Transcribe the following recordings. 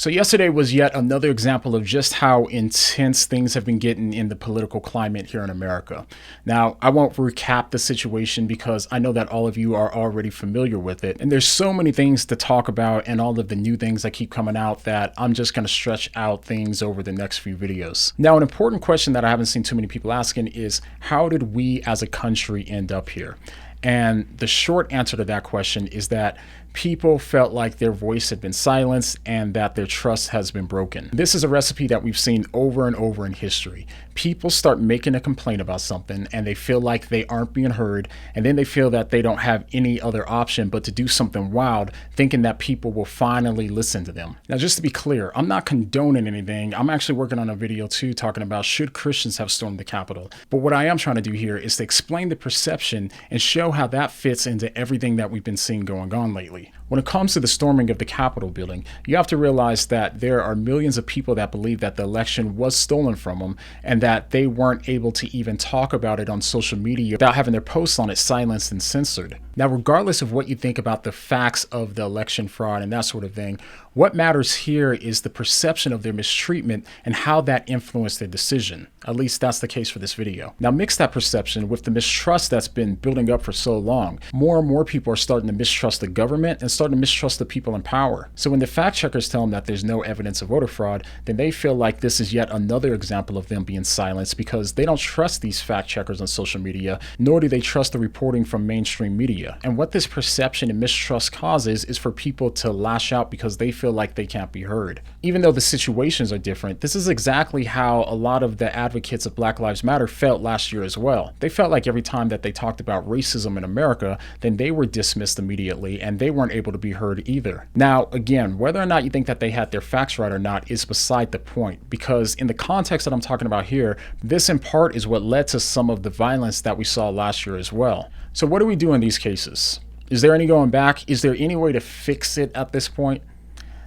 So yesterday was yet another example of just how intense things have been getting in the political climate here in America. Now, I won't recap the situation because I know that all of you are already familiar with it. And there's so many things to talk about and all of the new things that keep coming out that I'm just going to stretch out things over the next few videos. Now, an important question that I haven't seen too many people asking is, how did we as a country end up here? And the short answer to that question is that people felt like their voice had been silenced and that their trust has been broken. This is a recipe that we've seen over and over in history. People start making a complaint about something and they feel like they aren't being heard, and then they feel that they don't have any other option but to do something wild, thinking that people will finally listen to them. Now, just to be clear, I'm not condoning anything. I'm actually working on a video too talking about should Christians have stormed the Capitol. But what I am trying to do here is to explain the perception and show how that fits into everything that we've been seeing going on lately. When it comes to the storming of the Capitol building, you have to realize that there are millions of people that believe that the election was stolen from them and that they weren't able to even talk about it on social media without having their posts on it silenced and censored. Now, regardless of what you think about the facts of the election fraud and that sort of thing, what matters here is the perception of their mistreatment and how that influenced their decision. At least that's the case for this video. Now, mix that perception with the mistrust that's been building up for so long. More and more people are starting to mistrust the government and starting to mistrust the people in power. So when the fact checkers tell them that there's no evidence of voter fraud, then they feel like this is yet another example of them being silenced because they don't trust these fact checkers on social media, nor do they trust the reporting from mainstream media. And what this perception and mistrust causes is for people to lash out because they feel like they can't be heard. Even though the situations are different, this is exactly how a lot of the advocates of Black Lives Matter felt last year as well. They felt like every time that they talked about racism in America, then they were dismissed immediately and they weren't able to be heard either. Now, again, whether or not you think that they had their facts right or not is beside the point, because in the context that I'm talking about here, this in part is what led to some of the violence that we saw last year as well. So what do we do in these cases? Is there any going back? Is there any way to fix it at this point?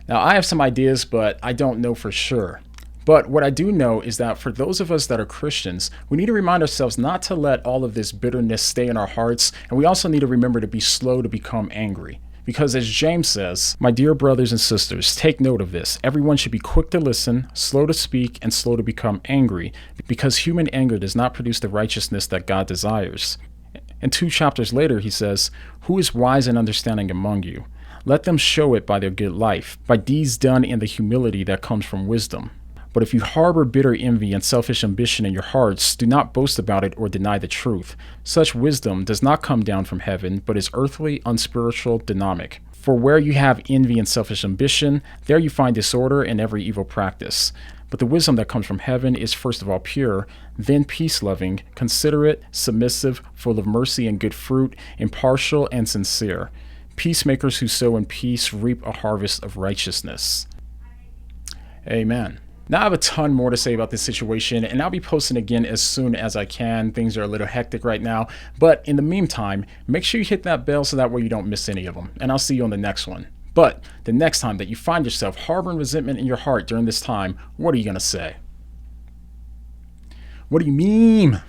Now, I have some ideas, but I don't know for sure. But what I do know is that for those of us that are Christians, we need to remind ourselves not to let all of this bitterness stay in our hearts, and we also need to remember to be slow to become angry. Because as James says, my dear brothers and sisters, take note of this. Everyone should be quick to listen, slow to speak, and slow to become angry, because human anger does not produce the righteousness that God desires. And 2 chapters later, he says, who is wise and understanding among you? Let them show it by their good life, by deeds done in the humility that comes from wisdom. But if you harbor bitter envy and selfish ambition in your hearts, do not boast about it or deny the truth. Such wisdom does not come down from heaven, but is earthly, unspiritual, demonic. For where you have envy and selfish ambition, there you find disorder and every evil practice. But the wisdom that comes from heaven is first of all pure, then peace-loving, considerate, submissive, full of mercy and good fruit, impartial and sincere. Peacemakers who sow in peace reap a harvest of righteousness. Amen. Now I have a ton more to say about this situation, and I'll be posting again as soon as I can. Things are a little hectic right now, but in the meantime, make sure you hit that bell so that way you don't miss any of them, and I'll see you on the next one. But the next time that you find yourself harboring resentment in your heart during this time, what are you going to say? What do you mean?